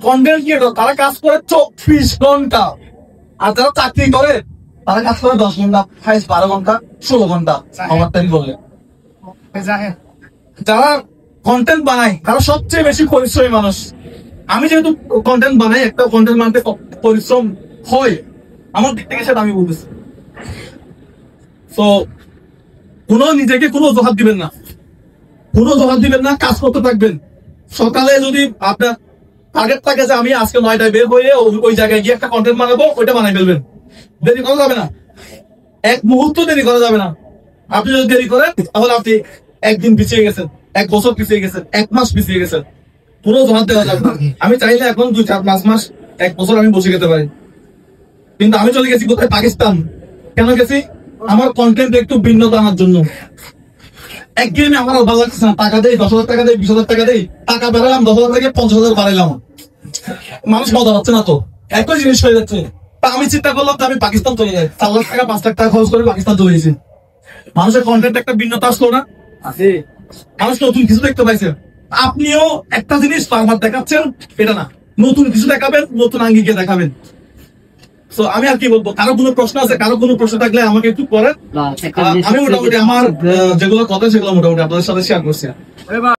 Content creator তারা কাজ করে 24 ঘন্টা, আর যারা চাকরি করে তারা কাজ করে 10 ঘন্টা, 12 ঘন্টা, 16 ঘন্টা আমার টাইম বললে। যারা কন্টেন্ট বানায় তারা সবচেয়ে বেশি পরিশ্রমী মানুষ। আমি যেহেতু কন্টেন্ট বানাই, একটা কন্টেন্ট বানাতে পরিশ্রম হয় আমার দিক থেকে, সেটা আমি বলতেছি। তো নিজেকে কোনো অজুহাত দিবেন না, কাজ করতে থাকবেন। সকালে যদি আপনার টার্গেট থাকে যে আমি আজকে 9টায় বের হয়ে ওই জায়গায় গিয়ে একটা কন্টেন্ট বানাবো, ওইটা বানাই ফেলবেন। দেরি করা যাবে না, এক মুহূর্ত দেরি করা যাবে না। আপনি যদি দেরি করেন তাহলে আপনি একদিন পিছিয়ে গেছেন, 1 বছর পিছিয়ে গেছেন, 1 মাস পিছিয়ে গেছেন, পুরো জমা দেওয়া যাবে না। আমি চাইলে এখন 2-4-5 মাস, 1 বছর আমি বসে যেতে পারি, কিন্তু আমি চলে গেছি কোথায়? পাকিস্তান। কেন গেছি? আমার কন্টেন্ট একটু ভিন্নতা আনার জন্য। একদিনে আমার ভালো লাগছে না, টাকা দেই 10,000 টাকা দেই, 20,000 টাকা দেই, টাকা বেড়ালাম 10,000 থেকে 50,000 বাড়াইলাম, মানুষ মজা পাচ্ছে না তো, একই জিনিস হয়ে যাচ্ছে। তা আমি চিন্তা করলাম আমি পাকিস্তান চলে যাই, 4 লাখ টাকা 5 লাখ টাকা খরচ করে পাকিস্তান চলে গেছি। মানুষের কন্টেন্ট একটা ভিন্নতা আসলো না, মানুষ নতুন কিছু দেখতে পাইছে। আপনিও একটা জিনিস বারবার দেখাচ্ছেন, এটা না, নতুন কিছু দেখাবেন, নতুন আঙ্গিকে দেখাবেন। তো আমি আর কি বলবো, কারো কোনো প্রশ্ন আছে? কারো কোনো প্রশ্ন থাকলে আমাকে একটু করেন। আমি মোটামুটি আমার যেগুলো কথা সেগুলো মোটামুটি আপনাদের সাথে শেয়ার করছি।